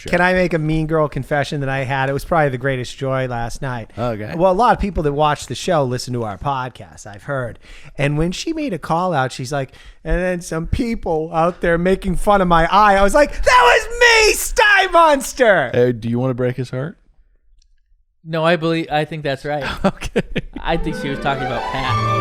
show. Can I make a mean girl confession that I had? It was probably the greatest joy last night. Okay. Well, a lot of people that watch the show listen to our podcast, I've heard. And when she made a call out, she's like, and then some people out there making fun of my eye. I was like, that was me, Sty Monster. Hey, do you want to break his heart? No, I think that's right. Okay. I think she was talking about Pat.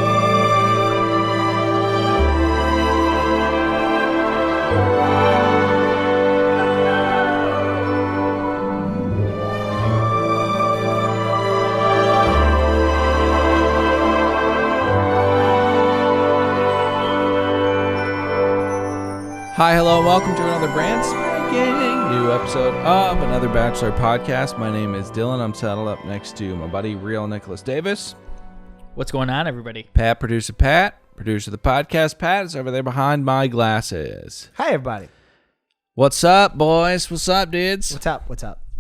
Hi, hello, and welcome to another brand spanking new episode of another Bachelor podcast. My name is Dylan. I'm saddled up next to my buddy, Real Nicholas Davis. What's going on, everybody? Pat, producer of the podcast. Pat is over there behind my glasses. Hi, everybody. What's up, boys? What's up, dudes? What's up?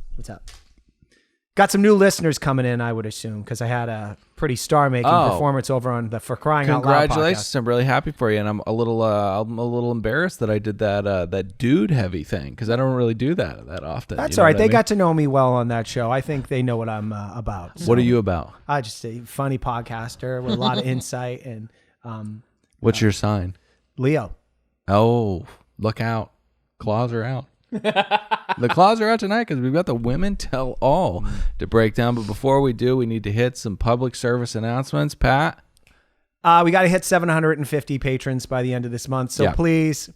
Got some new listeners coming in, I would assume, because I had a pretty star-making performance over on the For Crying Out Loud podcast. Congratulations! I'm really happy for you, and I'm a little embarrassed that I did that dude heavy thing because I don't really do that often. That's all right. They got to know me well on that show. I think they know what I'm about. What are you about? I just a funny podcaster with a lot of insight and. What's your sign? Leo. Oh, look out! Claws are out. The claws are out tonight because we've got the Women Tell All to break down. But before we do, we need to hit some public service announcements. Pat? We got to hit 750 patrons by the end of this month. So please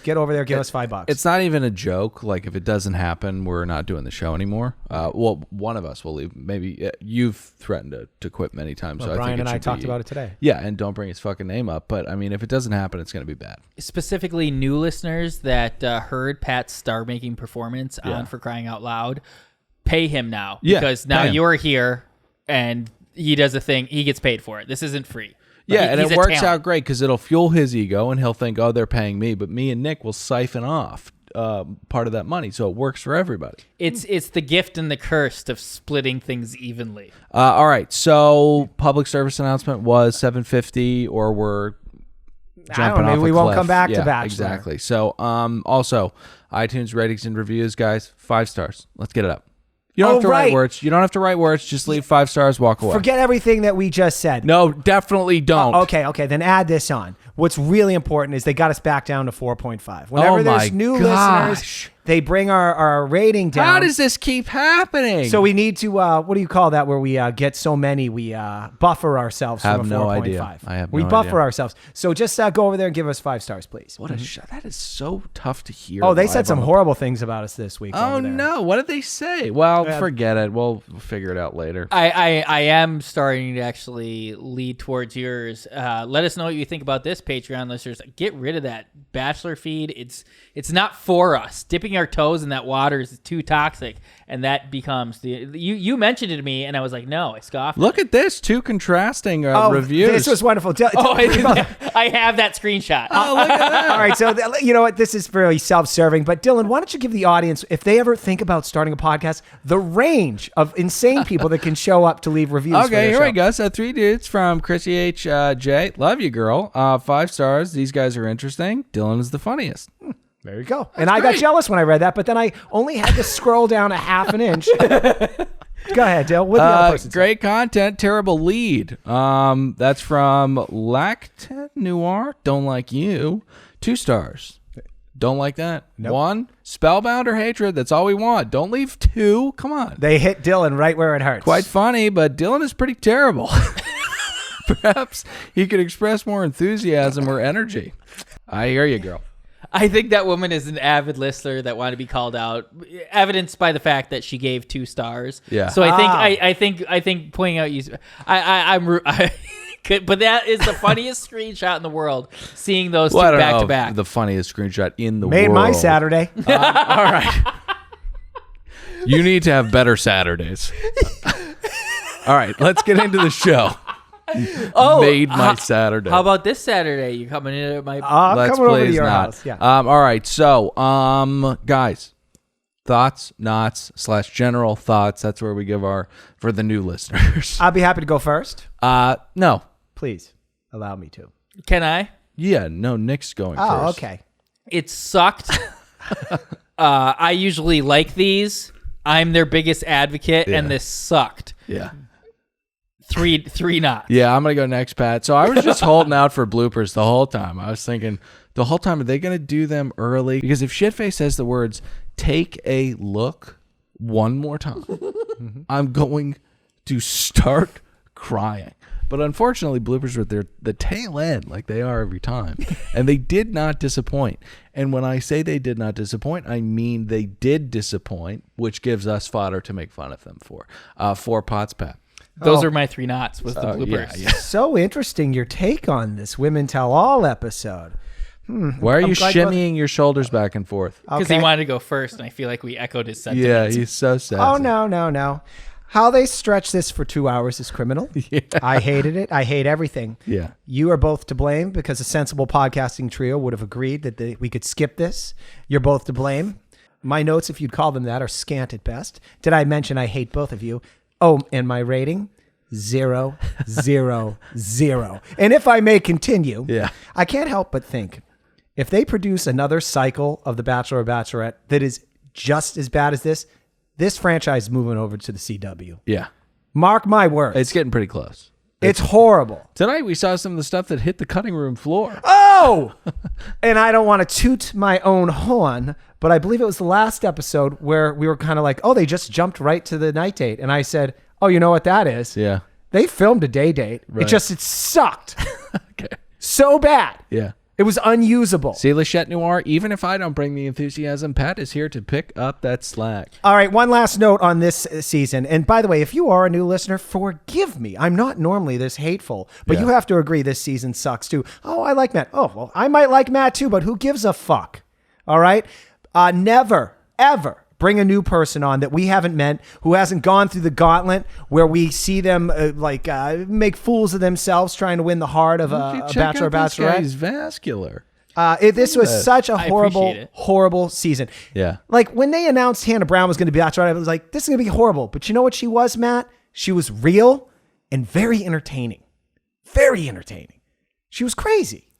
get over there. Give us $5. It's not even a joke. Like if it doesn't happen, we're not doing the show anymore. Well, one of us will leave. Maybe you've threatened to quit many times. Well, so Brian I think and I talked about it today. Yeah, and don't bring his fucking name up. But I mean, if it doesn't happen, it's going to be bad. Specifically, new listeners that heard Pat's star-making performance on For Crying Out Loud, pay him now. Yeah, because now you're here and he does a thing. He gets paid for it. This isn't free. Yeah, and it works out great because it'll fuel his ego and he'll think, oh, they're paying me. But me and Nick will siphon off part of that money. So it works for everybody. It's the gift and the curse of splitting things evenly. All right. So public service announcement was 750 or we're jumping off a we cliff. won't come back to Bachelor. Exactly. So also iTunes ratings and reviews, guys, 5 stars. Let's get it up. You don't have to write words. You don't have to write words. Just leave 5 stars, walk away. Forget everything that we just said. No, definitely don't. Okay. Then add this on. What's really important is they got us back down to 4.5. Whenever there's new listeners, they bring our rating down. How does this keep happening? So we need to, what do you call that, where we get so many, we buffer ourselves from a 4.5. No idea. I have no idea. We buffer ourselves. So just go over there and give us 5 stars, please. What a shot. That is so tough to hear. Oh, they said some horrible things about us this week. Oh, no. What did they say? Well, forget it. We'll figure it out later. I am starting to actually lead towards yours. Let us know what you think about this, Patreon listeners. Get rid of that Bachelor feed. It's not for us. Dipping our toes in that water is too toxic, and that becomes you mentioned it to me, and I was like, no, I scoffed. Look at this, 2 contrasting reviews. This was wonderful. I have that screenshot. Oh, look at that. All right, so you know what? This is fairly self-serving, but Dylan, why don't you give the audience, if they ever think about starting a podcast, the range of insane people that can show up to leave reviews. Okay, here we go. So 3 dudes from Chrissy H. J. Love you, girl. 5 stars. These guys are interesting. Dylan is the funniest. There you go. That's I got jealous when I read that, but then I only had to scroll down a half an inch. Go ahead, Dill. What the other person great content, terrible lead. That's from Lactet Noir. Don't like you. 2 stars. Don't like that. Nope. 1, spellbound or hatred. That's all we want. Don't leave 2. Come on. They hit Dylan right where it hurts. Quite funny, but Dylan is pretty terrible. Perhaps he could express more enthusiasm or energy. I hear you, girl. I think that woman is an avid listener that wanted to be called out, evidenced by the fact that she gave 2 stars. Yeah. So I think pointing out you, but that is the funniest screenshot in the world. Seeing those 2 back to back. The funniest screenshot in the world. Made my Saturday. All right. You need to have better Saturdays. All right, let's get into the show. Made my Saturday. How about this Saturday? You coming in at my? Let's coming over to your house. Yeah. All right. So, guys, thoughts, knots / general thoughts. That's where we give for the new listeners. I'll be happy to go first. No. Please allow me to. Can I? Yeah. No. Nick's going first. Oh, okay. It sucked. I usually like these. I'm their biggest advocate, Yeah. and this sucked. Yeah. Three knots. Yeah, I'm going to go next, Pat. So I was just holding out for bloopers the whole time. I was thinking the whole time, are they going to do them early? Because if Shitface says the words, take a look one more time, I'm going to start crying. But unfortunately, bloopers were the tail end, like they are every time. And they did not disappoint. And when I say they did not disappoint, I mean they did disappoint, which gives us fodder to make fun of them for. 4 pots, Pat. Those are my 3 knots, was the bloopers. Yeah. So interesting, your take on this Women Tell All episode. Why are you shimmying your shoulders back and forth? Because he wanted to go first, and I feel like we echoed his sentiments. Yeah, he's so sad. Oh, no. How they stretch this for 2 hours is criminal. Yeah. I hated it. I hate everything. Yeah. You are both to blame because a sensible podcasting trio would have agreed that we could skip this. You're both to blame. My notes, if you'd call them that, are scant at best. Did I mention I hate both of you? Oh, and my rating? 0, 0, 0. And if I may continue, I can't help but think if they produce another cycle of The Bachelor or Bachelorette that is just as bad as this franchise is moving over to the CW. Yeah. Mark my words. It's getting pretty close. It's horrible. Tonight we saw some of the stuff that hit the cutting room floor. Oh! And I don't want to toot my own horn, but I believe it was the last episode where we were kind of like, oh, they just jumped right to the night date. And I said, oh, you know what that is? Yeah. They filmed a day date. Right. It sucked. Okay. So bad. Yeah. It was unusable. See, Lachette Noir, even if I don't bring the enthusiasm, Pat is here to pick up that slack. All right, one last note on this season. And by the way, if you are a new listener, forgive me. I'm not normally this hateful, but you have to agree this season sucks too. Oh, I like Matt. Oh, well, I might like Matt too, but who gives a fuck? All right? Never, ever bring a new person on that we haven't met, who hasn't gone through the gauntlet where we see them make fools of themselves trying to win the heart of a bachelor or bachelorette. He's vascular. This was such a horrible season. Yeah. Like when they announced Hannah Brown was going to be bachelorette, I was like, this is going to be horrible. But you know what she was, Matt? She was real and very entertaining. Very entertaining. She was crazy.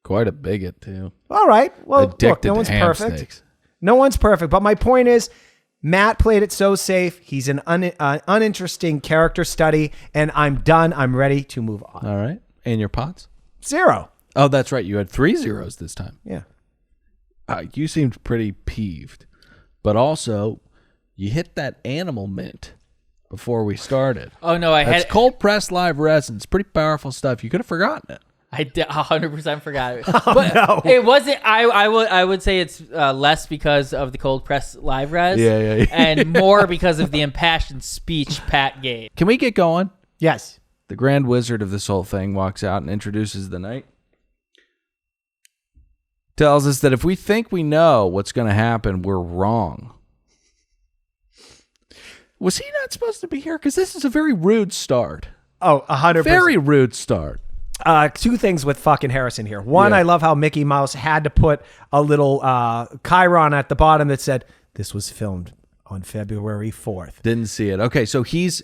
Quite a bigot, too. All right. Well, Addicted look, no to one's ham perfect. steaks. No one's perfect. But my point is, Matt played it so safe. He's an uninteresting character study, and I'm done. I'm ready to move on. All right. And your pots? 0. Oh, that's right. You had 3 zeros this time. Yeah. You seemed pretty peeved. But also, you hit that animal mint before we started. Oh, no, That's cold-pressed live resin. It's pretty powerful stuff. You could have forgotten it. I 100% forgot it. But it wasn't. I would say it's less because of the cold press live res. Yeah. And more because of the impassioned speech Pat gave. Can we get going? Yes. The grand wizard of this whole thing walks out and introduces the night. Tells us that if we think we know what's going to happen, we're wrong. Was he not supposed to be here? Because this is a very rude start. Oh, 100%. Very rude start. 2 things with fucking Harrison here. One, I love how Mickey Mouse had to put a little chyron at the bottom that said, this was filmed on February 4th. Didn't see it. Okay, so he's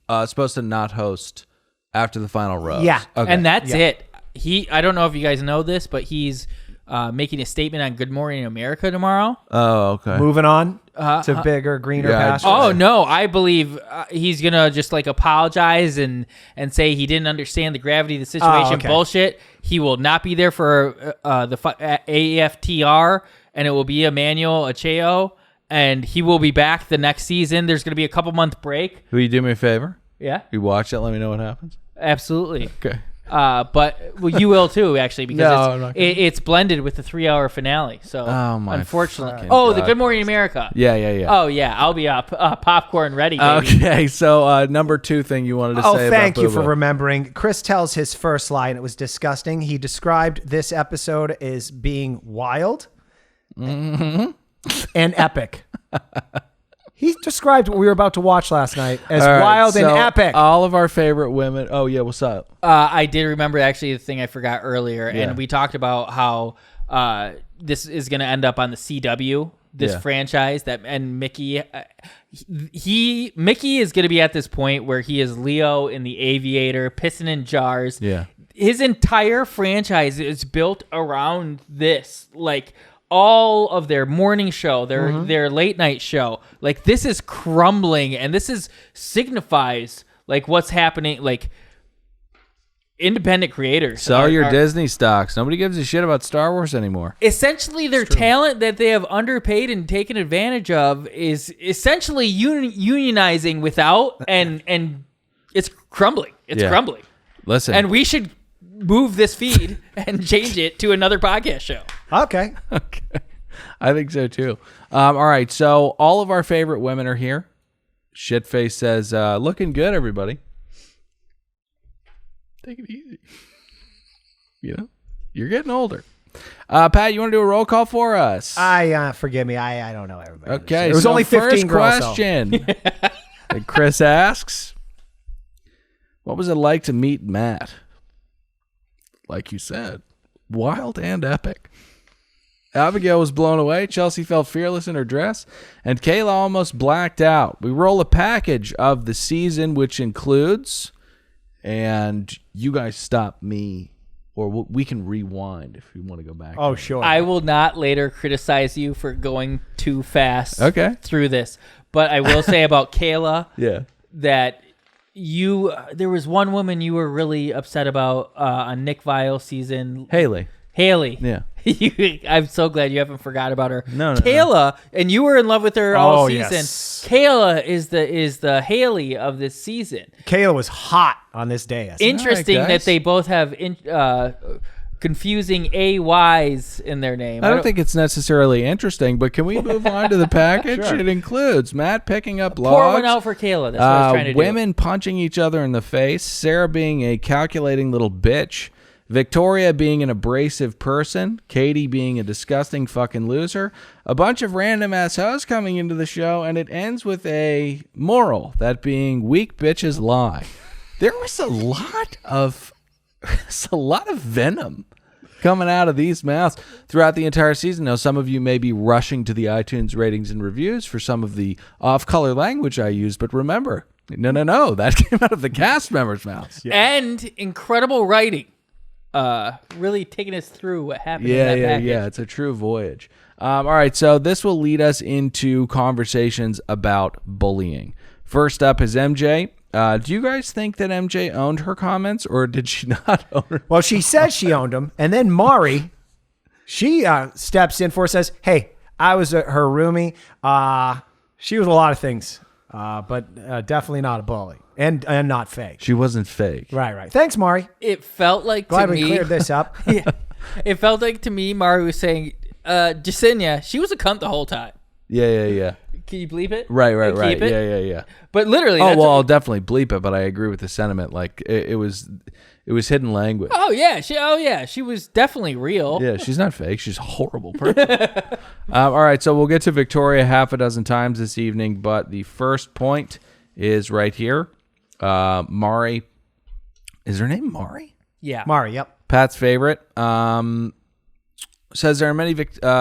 supposed to not host after the final rose. Yeah. Okay. And that's it. I don't know if you guys know this, but he's making a statement on Good Morning America tomorrow. Oh, okay. Moving on to bigger, greener pastures. Oh, no. I believe he's going to just apologize and say he didn't understand the gravity of the situation. okay. Bullshit. He will not be there for the AFTR, and it will be Emmanuel Acheo, and he will be back the next season. There's going to be a couple-month break. Will you do me a favor? Yeah. You watch it, let me know what happens. Absolutely. Okay. But you will too, actually, because No, I'm not gonna. it's blended with the 3-hour finale. So, unfortunately, fucking the God. Good Morning America. Yeah. Oh yeah, I'll be up popcorn ready. Baby. Okay, so number 2 thing you wanted to say about thank you for Booba. remembering. Chris tells his first line. It was disgusting. He described this episode as being wild and epic. He described what we were about to watch last night as All right, wild and so epic. All of our favorite women. Oh, yeah, what's up? I did remember actually the thing I forgot earlier, Yeah. and we talked about how this is going to end up on the CW. This franchise and Mickey, Mickey is going to be at this point where he is Leo in The Aviator, pissing in jars. Yeah. His entire franchise is built around this. all of their morning show, their late night show. Like, this is crumbling, and this signifies like what's happening. Like, independent creators Sell your Disney stocks. Nobody gives a shit about Star Wars anymore. Essentially, their talent that they have underpaid and taken advantage of is essentially unionizing without, and it's crumbling. It's crumbling. Listen, and we should move this feed and change it to another podcast show. Okay. I think so too. All right, so all of our favorite women are here. Shitface says, looking good, everybody. Take it easy. You know, you're getting older. Pat, you want to do a roll call for us? Forgive me. I don't know everybody. Okay, It was so only 15 first girls, so. question. And Chris asks, what was it like to meet Matt? Like you said, wild and epic. Abigail was blown away. Chelsea felt fearless in her dress. And Kayla almost blacked out. We roll a package of the season, which includes... And you guys stop me, or we can rewind if you want to go back. Oh, sure. I will not later criticize you for going too fast through this. But I will say about Kayla that there was one woman you were really upset about on Nick Vile's season. Haley. Yeah. I'm so glad you haven't forgot about her. No, Kayla, and you were in love with her all season. Yes. Kayla is the Haley of this season. Kayla was hot on this day. Interesting All right, that guys. they both have confusing AYs in their name. I don't think it's necessarily interesting, but can we move on to the package? Sure. It includes Matt picking up logs. Pour one out for Kayla. That's what I was trying to do. Women punching each other in the face. Sarah being a calculating little bitch. Victoria being an abrasive person. Katie being a disgusting fucking loser. A bunch of random ass hoes coming into the show, and it ends with a moral, that being weak bitches lie. There was a lot of venom coming out of these mouths throughout the entire season. Now, some of you may be rushing to the iTunes ratings and reviews for some of the off-color language I use, but remember, no, that came out of the cast members' mouths. And incredible writing. Really taking us through what happened in that package. Yeah. It's a true voyage. All right, so this will lead us into conversations about bullying. First up is MJ. Do you guys think that MJ owned her comments, or did she not own her? Well, she says she owned them, and then Mari, she steps in for says, "Hey, I was her roomie. She was a lot of things, but definitely not a bully, and not fake." She wasn't fake. Right. Thanks, Mari. It felt like Glad to we me. cleared this up. Yeah. It felt like to me, Mari was saying, Jasenia, she was a cunt the whole time. Yeah. Can you bleep it? Right. Keep it? Yeah. But literally, Oh, well, I'll definitely bleep it, but I agree with the sentiment. Like, it was hidden language. Oh yeah, she was definitely real. Yeah, she's not fake. She's a horrible person. All right, so we'll get to Victoria half a dozen times this evening, but the first point is right here. Mari. Is her name Mari? Yeah. Mari, yep. Pat's favorite. Says there are many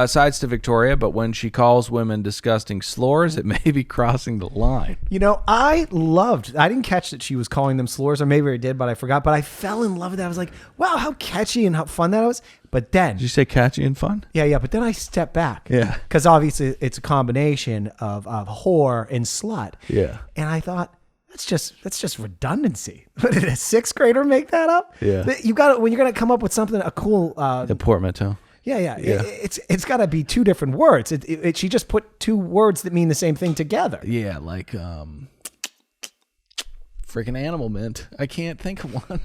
sides to Victoria, but when she calls women disgusting slurs, it may be crossing the line. You know, I didn't catch that she was calling them slurs, or maybe I did, but I forgot. But I fell in love with that. I was like, wow, how catchy and how fun that was. But then... Did you say catchy and fun? Yeah, but then I stepped back. Yeah. Because obviously it's a combination of whore and slut. Yeah. And I thought, that's just redundancy. Did a sixth grader make that up? Yeah. You got it when you're gonna come up with something, a cool The portmanteau. Yeah. It's got to be two different words. She just put two words that mean the same thing together. Yeah, like freaking animal mint. I can't think of one.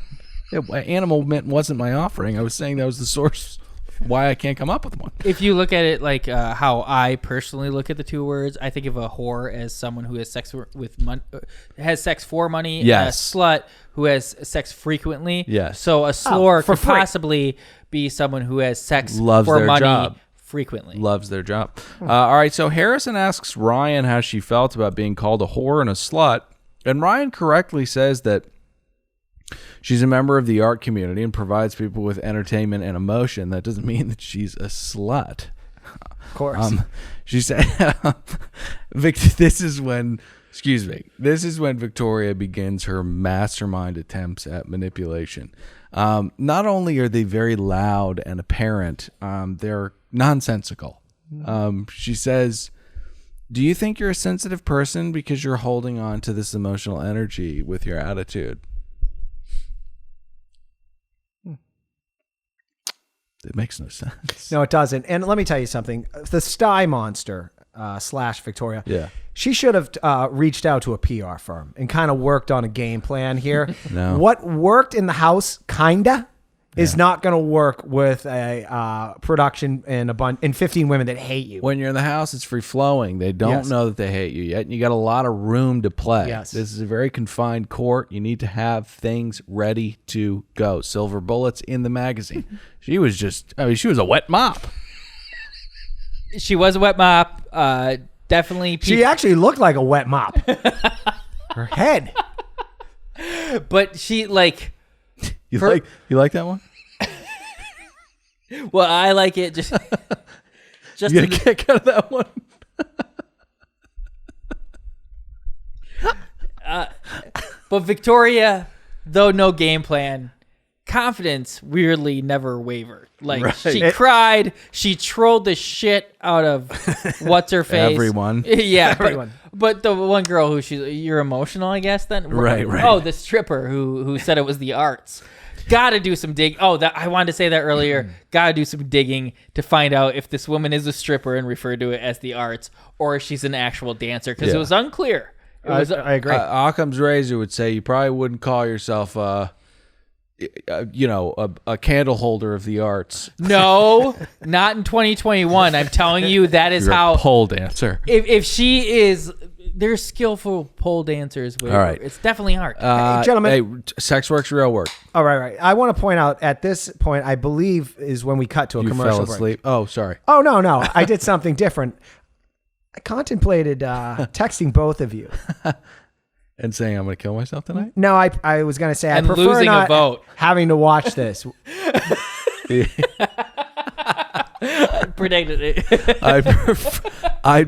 Animal mint wasn't my offering. I was saying that was the source why I can't come up with one. If you look at it like how I personally look at the two words, I think of a whore as someone who has sex with money, has sex for money. Yes. And a slut who has sex frequently. Yes. So a slur for could free. possibly be someone who has sex Loves for their money job. frequently. Loves their job. All right, so Harrison asks Ryan how she felt about being called a whore and a slut, and Ryan correctly says that she's a member of the art community and provides people with entertainment and emotion. That doesn't mean that she's a slut. Of course. She said, this is when Victoria begins her mastermind attempts at manipulation. Not only are they very loud and apparent, they're nonsensical. She says, do you think you're a sensitive person because you're holding on to this emotional energy with your attitude? It makes no sense. No, it doesn't. And let me tell you something. The Sty Monster / Victoria. Yeah. She should have reached out to a PR firm and kind of worked on a game plan here. No. What worked in the house, kinda, is not going to work with a production and 15 women that hate you. When you're in the house, it's free flowing. They don't know that they hate you yet. And you got a lot of room to play. Yes. This is a very confined court. You need to have things ready to go. Silver bullets in the magazine. She was a wet mop. She was a wet mop. Definitely. She actually looked like a wet mop. Her head. But she like. You like that one? Well, I like it just You get a kick out of that one? But Victoria, though no game plan, confidence weirdly never wavered. Like she cried, she trolled the shit out of what's her face. Everyone. Yeah, Everyone. But the one girl who you're emotional, I guess then. Right. Oh, the stripper who said it was the arts. Got to do some dig. Oh, I wanted to say that earlier. Got to do some digging to find out if this woman is a stripper and referred to it as the arts, or if she's an actual dancer, because it was unclear. I agree. Occam's razor would say you probably wouldn't call yourself a candle holder of the arts. No, not in 2021. I'm telling you, that is You're how a pole dancer. If she is, there's skillful pole dancers. All right. It's definitely art. Gentlemen. Sex work's real work. All right. I want to point out at this point, I believe is when we cut to a You commercial fell break. asleep. Oh, sorry. Oh, no. I did something different. I contemplated texting both of you. And saying I'm going to kill myself tonight? No, I was going to say And I prefer losing a not vote. having to watch this. Predicted it. I'd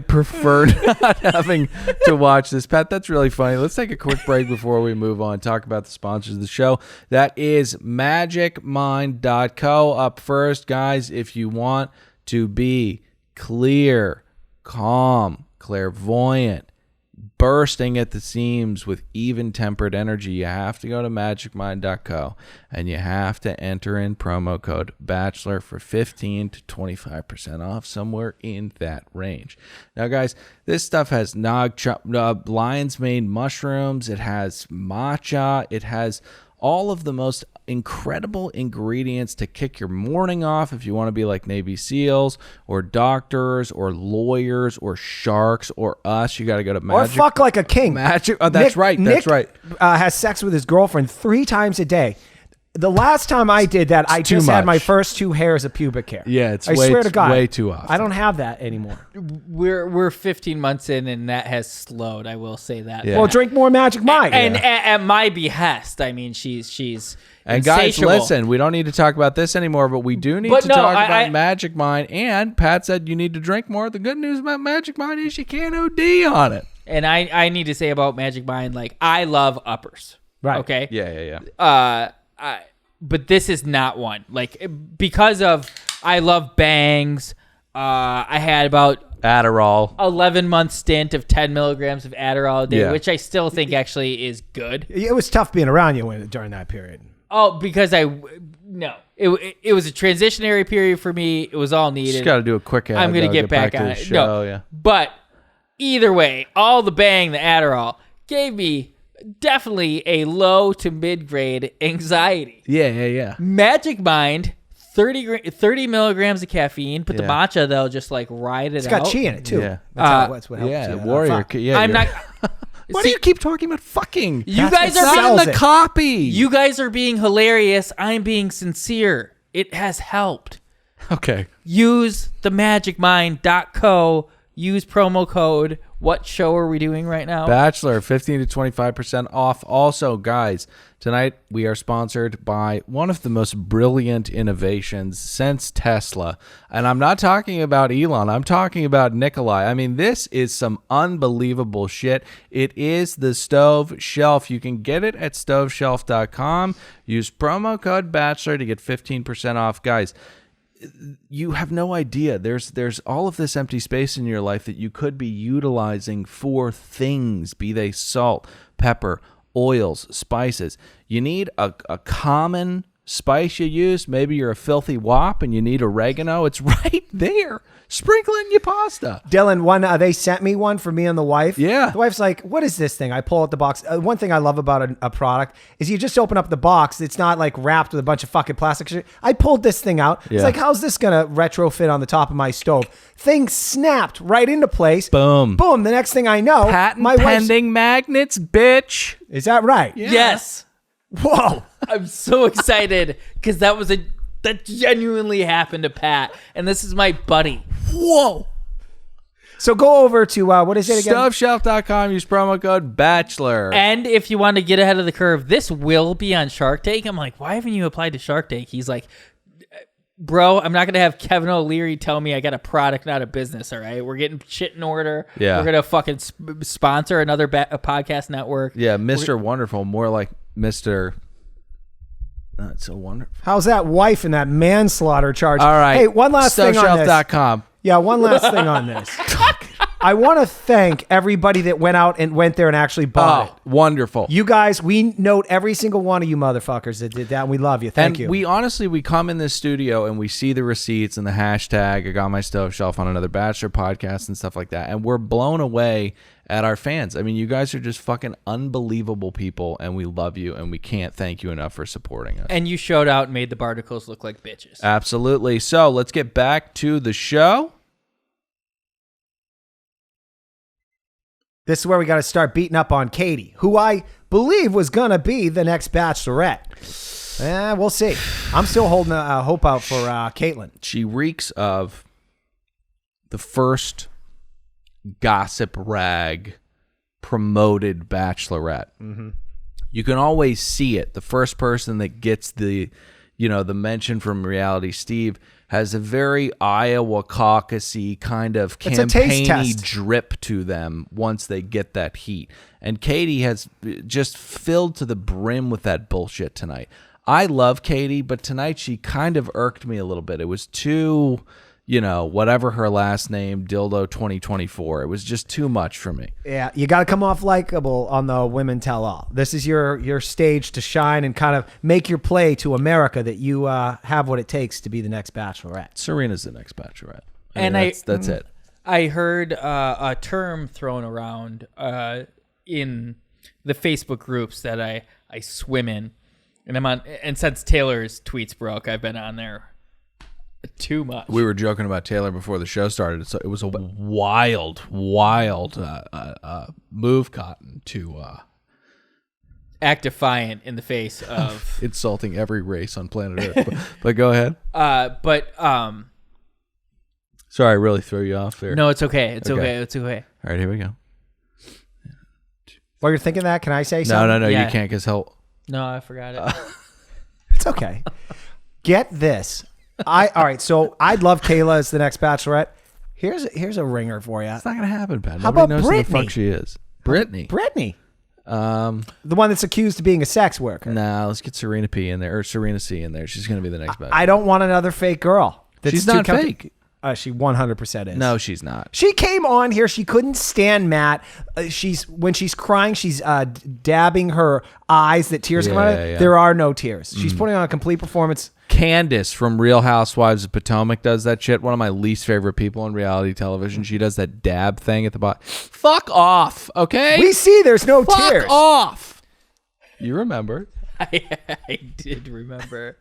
prefer not having to watch this. Pat, that's really funny. Let's take a quick break before we move on. Talk about the sponsors of the show. That is magicmind.co. Up first, guys, if you want to be clear, calm, clairvoyant, bursting at the seams with even-tempered energy, you have to go to magicmind.co and you have to enter in promo code Bachelor for 15 to 25% off, somewhere in that range. Now, guys, this stuff has lion's mane mushrooms, it has matcha, it has all of the most incredible ingredients to kick your morning off if you want to be like Navy SEALs or doctors or lawyers or sharks or us. You got to go to Magic. Or fuck like a king. Magic. Oh, that's right. Nick, right. Has sex with his girlfriend 3 times a day. The last time I did that, I too just had much. my first 2 hairs of pubic hair. Yeah, it's I swear to God, way too often. I don't have that anymore. We're 15 months in, and that has slowed. I will say that. Yeah. Well, drink more Magic Mind. And at my behest, I mean, she's And guys, insatiable. listen, we don't need to talk about this anymore, but we do need to talk about Magic Mind. And Pat said you need to drink more. The good news about Magic Mind is you can't OD on it. And I need to say about Magic Mind, like, I love uppers. Right. Okay. Yeah. But this is not one. Like, because of I love bangs. I had about Adderall. 11-month stint of 10 milligrams of Adderall a day, Yeah. which I still think actually is good. It was tough being around you during that period. Oh, because it was a transitionary period for me. It was all needed. Just got to do a quick ad. I'm going to get back to on the it. show. No, Yeah. But either way, all the bang, the Adderall, gave me definitely a low to mid-grade anxiety. Yeah. Magic Mind, 30 milligrams of caffeine. Put the Yeah. matcha, they'll just like ride it It's out. got chi in it too. Yeah. That's what helps Yeah, you. warrior. Fuck. Yeah, I'm not. Why See, do you keep talking about fucking? You That's guys what are being sells the it. copy. You guys are being hilarious. I'm being sincere. It has helped. Okay. Use the magicmind.co. Use promo code What show are we doing right now? Bachelor, 15 to 25% off. Also, guys, tonight we are sponsored by one of the most brilliant innovations since Tesla. And I'm not talking about Elon. I'm talking about Nikolai. I mean, this is some unbelievable shit. It is the Stove Shelf. You can get it at stoveshelf.com. Use promo code Bachelor to get 15% off. Guys, you have no idea. There's all of this empty space in your life that you could be utilizing for things, be they salt, pepper, oils, spices. You need a common spice you use. Maybe you're a filthy wop and you need oregano. It's right there. Sprinkle in your pasta. Dylan, they sent me one for me and the wife. Yeah. The wife's like, what is this thing? I pull out the box. One thing I love about a product is you just open up the box. It's not like wrapped with a bunch of fucking plastic shit. I pulled this thing out. Yeah. It's like, how's this going to retrofit on the top of my stove? Thing snapped right into place. Boom. Boom. The next thing I know, Patent my wife's... pending magnets, bitch. Is that right? Yeah. Yes. Whoa. I'm so excited because that genuinely happened to Pat, and this is my buddy. Whoa. So go over to, what is it again? Stoveshelf.com. Use promo code Bachelor. And if you want to get ahead of the curve, this will be on Shark Tank. I'm like, why haven't you applied to Shark Tank? He's like, bro, I'm not going to have Kevin O'Leary tell me I got a product, not a business, all right? We're getting shit in order. Yeah. We're going to fucking sponsor another a podcast network. Yeah, Mr. Wonderful. More like Mr. Not so wonderful. How's that wife and that manslaughter charge? All right. Hey, one last thing on this. Stoveshelf.com. Yeah, one last thing on this. I want to thank everybody that went out and went there and actually bought it. Wonderful. You guys, we note every single one of you motherfuckers that did that, and we love you. Thank you. We honestly, we come in this studio and we see the receipts and the hashtag, I got my stove shelf on another Bachelor podcast and stuff like that. And we're blown away at our fans. I mean, you guys are just fucking unbelievable people, and we love you, and we can't thank you enough for supporting us. And you showed out and made the Barnacles look like bitches. Absolutely. So let's get back to the show. This is where we got to start beating up on Katie, who I believe was going to be the next Bachelorette. We'll see. I'm still holding hope out for Caitlyn. She reeks of the first gossip rag promoted Bachelorette. Mm-hmm. You can always see it. The first person that gets the mention from Reality Steve has a very Iowa caucus-y kind of campaign-y drip to them once they get that heat. And Katie has just filled to the brim with that bullshit tonight. I love Katie, but tonight she kind of irked me a little bit. It was too, whatever her last name, Dildo 2024. It was just too much for me. Yeah, you got to come off likable on the Women Tell All. This is your stage to shine and kind of make your play to America that you have what it takes to be the next Bachelorette. Serena's the next Bachelorette. That's it. I heard a term thrown around in the Facebook groups that I swim in, and I'm on. And since Taylor's tweets broke, I've been on there too much. We were joking about Taylor before the show started, so it was a wild move, Cotton, to act defiant in the face of insulting every race on planet Earth. But go ahead. Sorry, I really threw you off there. No, it's okay. It's okay. All right, here we go. While you're thinking that, can I say something? No, Yeah. you can't because help. No, I forgot it. It's okay. Get this. All right, so I'd love Kayla as the next Bachelorette. Here's a ringer for you. It's not gonna happen, Pat. How Nobody about knows who the Brittany? fuck she is. Brittany. The one that's accused of being a sex worker. Nah, let's get Serena P in there, or Serena C in there. She's gonna be the next Bachelorette. I don't want another fake girl. She's too not fake. She 100% is. No, she's not. She came on here. She couldn't stand Matt. When she's crying, she's dabbing her eyes that tears come out of it. Yeah. There are no tears. She's putting on a complete performance. Candace from Real Housewives of Potomac does that shit. One of my least favorite people on reality television. She does that dab thing at the bottom. Fuck off, okay? We see there's no tears. Fuck off. You remember. I did remember.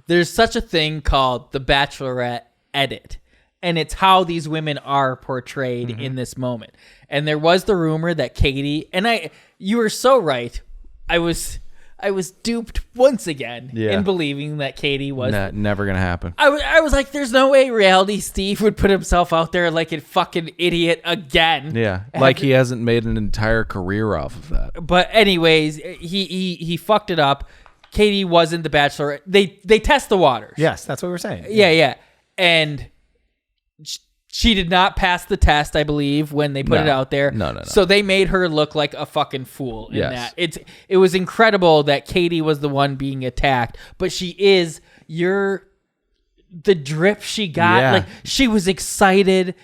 There's such a thing called the Bachelorette edit, and it's how these women are portrayed in this moment. And there was the rumor that Katie, and you were so right. I was I was duped once again Yeah. in believing that Katie was. Never gonna happen. I was like, there's no way Reality Steve would put himself out there like a fucking idiot again. Yeah, like he hasn't made an entire career off of that. But anyways, he fucked it up. Katie wasn't the Bachelor. They test the waters. Yes, that's what we're saying. Yeah. And she did not pass the test, I believe, when they put it out there. No. So they made her look like a fucking fool in Yes. that. It was incredible that Katie was the one being attacked, but she is the drip she got. Yeah. Like she was excited.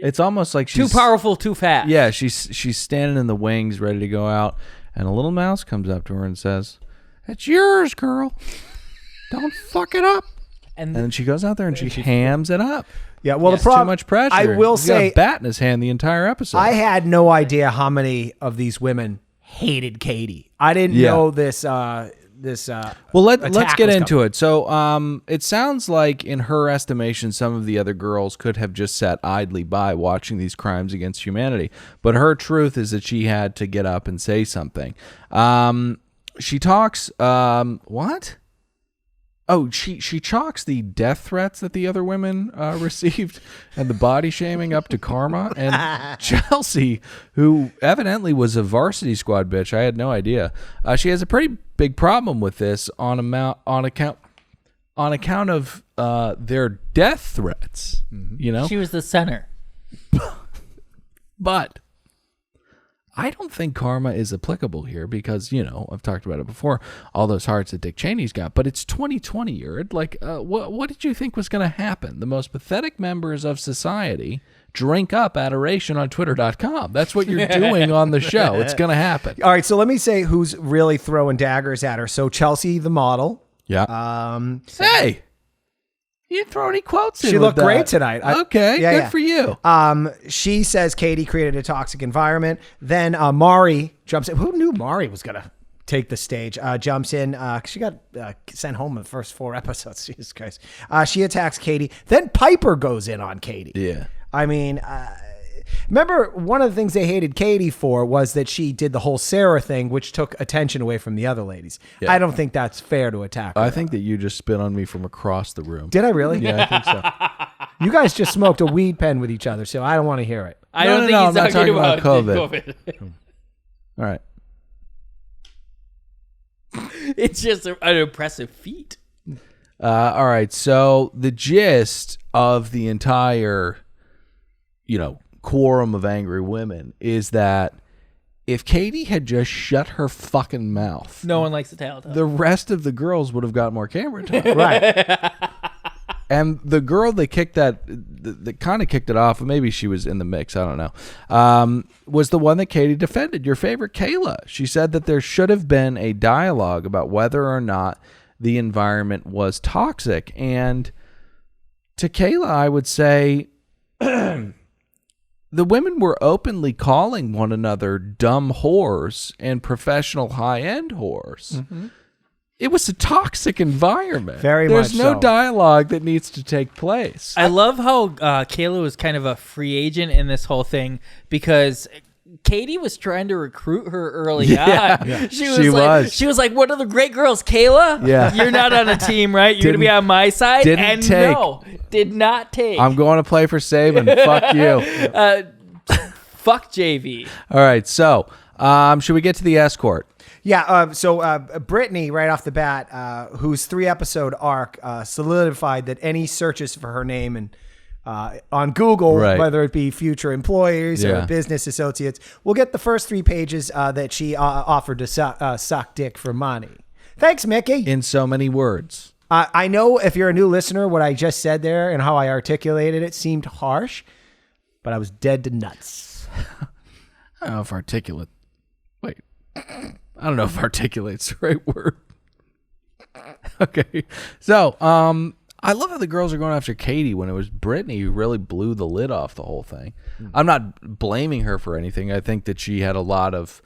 It's almost like she's Too powerful, too fast. Yeah, she's standing in the wings, ready to go out, and a little mouse comes up to her and says, "It's yours, girl. Don't fuck it up." And then she goes out there and she hams it up. Yeah, well, It's the problem. too much pressure. I will He's got say, a bat in his hand the entire episode. I had no idea how many of these women hated Katie. I didn't know this. Well, let's get into it. So, it sounds like, in her estimation, some of the other girls could have just sat idly by watching these crimes against humanity. But her truth is that she had to get up and say something. She talks. What? Oh, she chalks the death threats that the other women received and the body shaming up to karma. And Chelsea, who evidently was a varsity squad bitch, I had no idea. She has a pretty big problem with this on account of their death threats. You know, She was the center. but I don't think karma is applicable here because, you know, I've talked about it before, all those hearts that Dick Cheney's got. But it's 2020, Jared. Like, what did you think was going to happen? The most pathetic members of society drink up adoration on Twitter.com. That's what you're doing on the show. It's going to happen. All right, so let me say who's really throwing daggers at her. So Chelsea, the model. Yeah. Hey, you didn't throw any quotes in. She with looked that. great tonight. Okay, good for you. She says Katie created a toxic environment. Then Mari jumps in. Who knew Mari was going to take the stage? Jumps in. She got sent home in the first 4 episodes. Jesus Christ. She attacks Katie. Then Piper goes in on Katie. Yeah. I mean, remember one of the things they hated Katie for was that she did the whole Sarah thing, which took attention away from the other ladies. Yeah. I don't think that's fair to attack her. I think that you just spit on me from across the room. Did I really? Yeah, I think so. You guys just smoked a weed pen with each other, so I don't want to hear it. I don't think he's I'm not talking about COVID. All right. It's just an impressive feat. All right. So the gist of the entire, quorum of angry women is that if Katie had just shut her fucking mouth, No one likes the talent. the rest of the girls would have got more camera time. Right. And the girl that kind of kicked it off, maybe she was in the mix, I don't know, was the one that Katie defended, your favorite Kayla. She said that there should have been a dialogue about whether or not the environment was toxic. And to Kayla, I would say the women were openly calling one another dumb whores and professional high-end whores. Mm-hmm. It was a toxic environment. There's no dialogue that needs to take place. I love how Kayla was kind of a free agent in this whole thing because Katie was trying to recruit her early on. Yeah. She was like, "What are the great girls, Kayla? Yeah. You're not on a team, right? You're gonna be on my side." No, did not take. I'm going to play for Saban. Fuck you. Fuck JV. All right, so should we get to the escort? Yeah, so Brittany, right off the bat, whose 3-episode arc solidified that any searches for her name and on Google, whether it be future employees or business associates, will get the first 3 pages that she offered to suck dick for money. Thanks, Mickey. In so many words. I know if you're a new listener, what I just said there and how I articulated it seemed harsh, but I was dead to nuts. I don't know if articulate. Wait. I don't know if articulate's the right word. Okay. So, I love how the girls are going after Katie when it was Brittany who really blew the lid off the whole thing. I'm not blaming her for anything. I think that she had a lot of,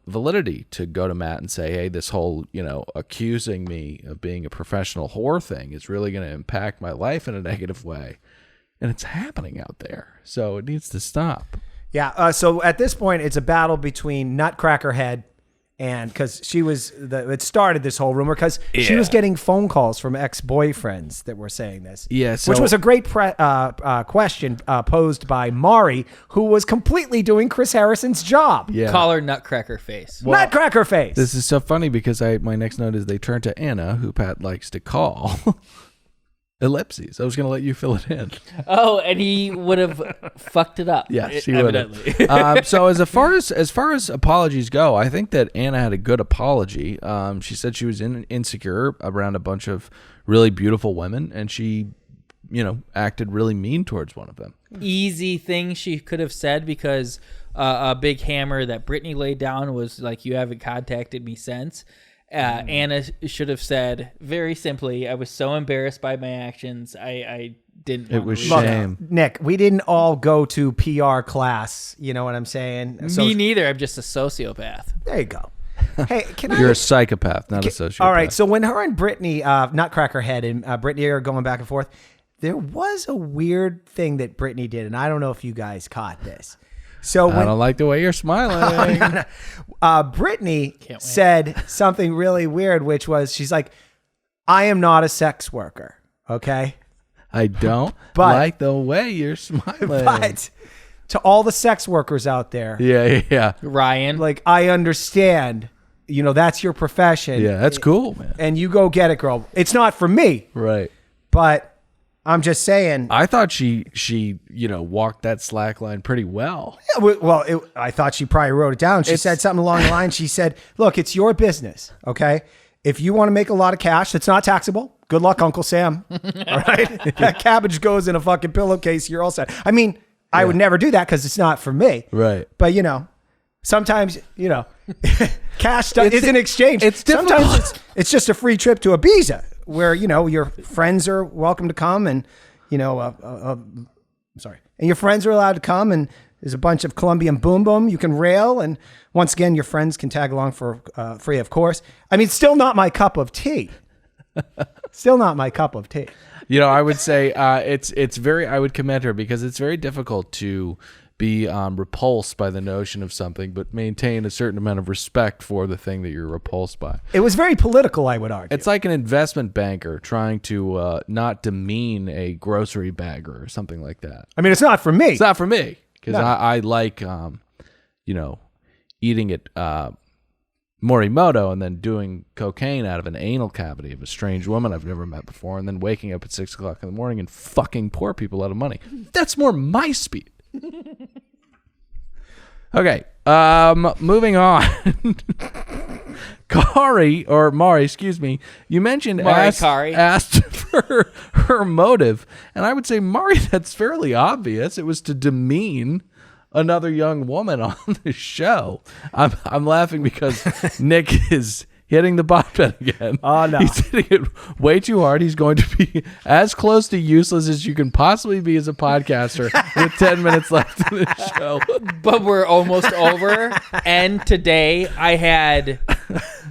validity to go to Matt and say, hey, this whole, accusing me of being a professional whore thing is really going to impact my life in a negative way. And it's happening out there. So it needs to stop. Yeah. So at this point, it's a battle between Nutcracker Head And because it started this whole rumor because she was getting phone calls from ex-boyfriends that were saying this. Yeah, which was a great question posed by Mari, who was completely doing Chris Harrison's job. Yeah. Call her Nutcracker Face. Nutcracker Face. This is so funny because my next note is they turn to Anna, who Pat likes to call ellipses. I was going to let you fill it in. Oh, and he would have fucked it up. Yes, he would have. So as far as apologies go, I think that Anna had a good apology. She said she was insecure around a bunch of really beautiful women, and she, acted really mean towards one of them. Easy thing she could have said, because a big hammer that Brittany laid down was like, you haven't contacted me since. Anna should have said very simply, I was so embarrassed by my actions. I didn't. It was shame. Nick, we didn't all go to PR class. You know what I'm saying? Me neither. I'm just a sociopath. There you go. Hey, You're a psychopath, not a sociopath. All right. So when her and Brittany, Nutcracker Head and Brittany are going back and forth, there was a weird thing that Brittany did, and I don't know if you guys caught this. So I don't like the way you're smiling. Brittany said something really weird, which was, she's like, I am not a sex worker, okay? I don't like the way you're smiling. But to all the sex workers out there, yeah, Ryan, like, I understand, that's your profession. Yeah, that's cool, man. And you go get it, girl. It's not for me. Right. But I'm just saying. I thought she walked that slack line pretty well. Yeah, well, I thought she probably wrote it down. She said something along the line. She said, look, it's your business, okay? If you want to make a lot of cash that's not taxable, good luck, Uncle Sam. All right? That cabbage goes in a fucking pillowcase. You're all set. I mean, I would never do that because it's not for me. Right. But, sometimes, cash is an exchange. It's difficult. Sometimes it's just a free trip to Ibiza, where, your friends are welcome to come, and, and your friends are allowed to come, and there's a bunch of Colombian boom boom you can rail, and once again, your friends can tag along for free, of course. I mean, still not my cup of tea. Still not my cup of tea. I would say it's very, I would commend her, because it's very difficult to be repulsed by the notion of something, but maintain a certain amount of respect for the thing that you're repulsed by. It was very political, I would argue. It's like an investment banker trying to not demean a grocery bagger or something like that. I mean, it's not for me. It's not for me, because I like, eating it Morimoto and then doing cocaine out of an anal cavity of a strange woman I've never met before, and then waking up at 6 o'clock in the morning and fucking poor people out of money. That's more my speed. Okay, moving on. Mari, excuse me. You mentioned asked for her motive, and I would say, Mari, that's fairly obvious. It was to demean another young woman on the show. I'm laughing because Nick is hitting the button again. Oh, no. He's hitting it way too hard. He's going to be as close to useless as you can possibly be as a podcaster with 10 minutes left in the show. But we're almost over. And today I had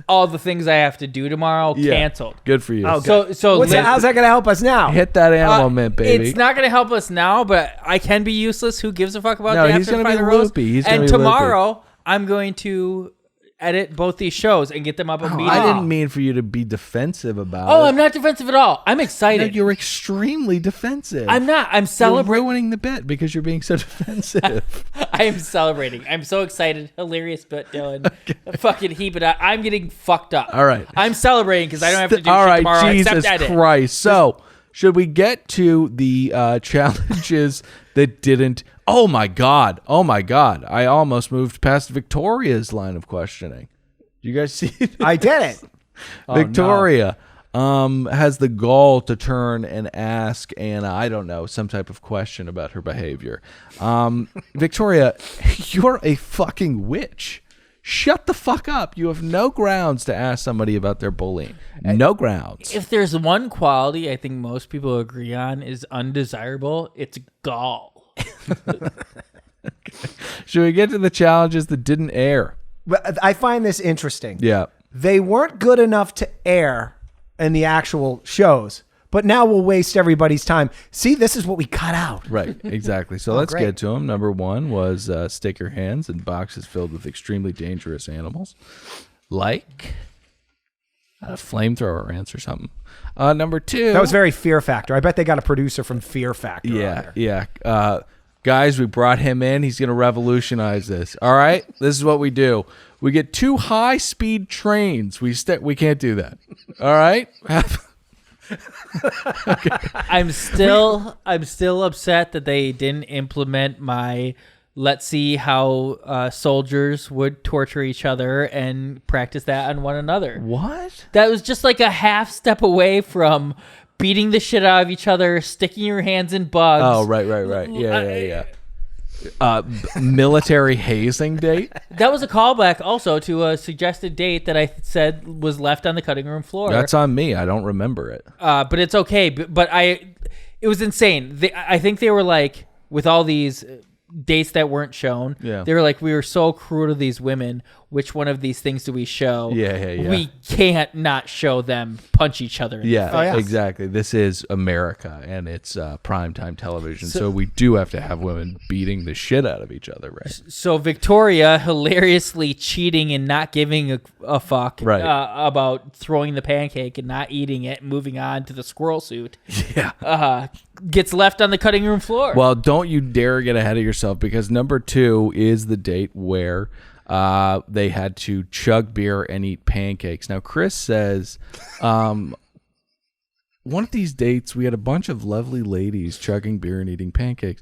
all the things I have to do tomorrow canceled. Good for you. Oh, So how's that going to help us now? Hit that animal mint, baby. It's not going to help us now, but I can be useless. Who gives a fuck about No, the he's after gonna be final rose? loopy. And tomorrow I'm going to edit both these shows and get them up immediately. I didn't mean for you to be defensive about it. Oh, I'm not defensive at all. I'm excited. No, you're extremely defensive. I'm not. I'm You're celebrating. ruining the bit because you're being so defensive. I am celebrating. I'm so excited. Hilarious bit, Dylan. Okay. Fucking heap it up. I'm getting fucked up. All right. I'm celebrating because I don't have to do all shit right, tomorrow. Jesus except edit. Christ. So, should we get to the challenges that didn't... Oh my God. I almost moved past Victoria's line of questioning. You guys see that? I did it. Victoria has the gall to turn and ask Anna, I don't know, some type of question about her behavior. Victoria, you're a fucking witch. Shut the fuck up. You have no grounds to ask somebody about their bullying. No grounds. If there's one quality I think most people agree on is undesirable, it's gall. Okay. Should we get to the challenges that didn't air? But I find this interesting. Yeah. They weren't good enough to air in the actual shows, but now we'll waste everybody's time. See, this is what we cut out. Right, exactly. So let's great. get to them. Number one was stick your hands in boxes filled with extremely dangerous animals. like a flamethrower ants or something. Number 2. That was very Fear Factor. I bet they got a producer from Fear Factor. Yeah. Guys, we brought him in. He's going to revolutionize this. All right? This is what we do. We get 2 high-speed trains. We can't do that. All right? I'm still upset that they didn't implement my let's see how soldiers would torture each other and practice that on one another. What? That was just like a half step away from beating the shit out of each other, sticking your hands in bugs. Oh, right. Yeah. Military hazing date? That was a callback also to a suggested date that I said was left on the cutting room floor. That's on me. I don't remember it. But it's okay. But it was insane. I think they were like, with all these dates that weren't shown, they were like, we were so cruel to these women. Which one of these things do we show? Yeah. We can't not show them punch each other. Exactly. This is America, and it's primetime television, so we do have to have women beating the shit out of each other, right? So Victoria hilariously cheating and not giving a fuck about throwing the pancake and not eating it, and moving on to the squirrel suit. Yeah. Gets left on the cutting room floor. Well, don't you dare get ahead of yourself, because number 2 is the date where they had to chug beer and eat pancakes. Now, Chris says, one of these dates, we had a bunch of lovely ladies chugging beer and eating pancakes.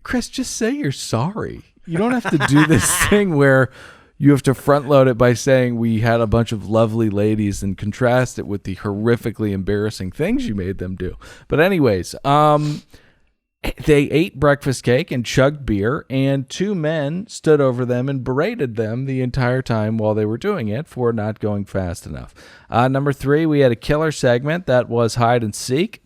Chris, just say you're sorry. You don't have to do this thing where you have to front load it by saying we had a bunch of lovely ladies and contrast it with the horrifically embarrassing things you made them do. But anyways, they ate breakfast cake and chugged beer, and 2 men stood over them and berated them the entire time while they were doing it for not going fast enough. Number 3, we had a killer segment that was hide and seek.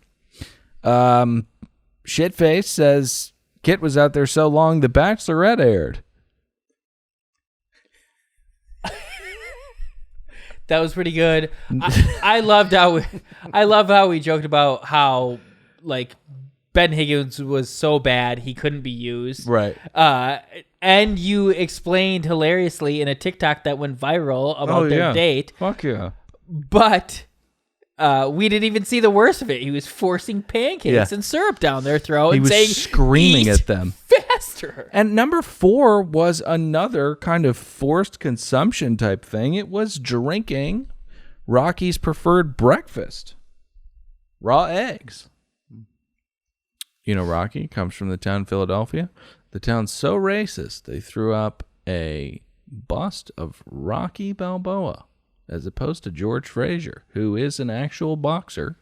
Shitface says Kit was out there so long the Bachelorette aired. That was pretty good. I loved how we joked about how like Ben Higgins was so bad he couldn't be used. Right. And you explained hilariously in a TikTok that went viral about their date. Fuck yeah. But we didn't even see the worst of it. He was forcing pancakes and syrup down their throat and saying, screaming at them faster. And number 4 was another kind of forced consumption type thing. It was drinking Rocky's preferred breakfast, raw eggs. You know, Rocky comes from the town Philadelphia. The town's so racist, they threw up a bust of Rocky Balboa as opposed to George Frazier, who is an actual boxer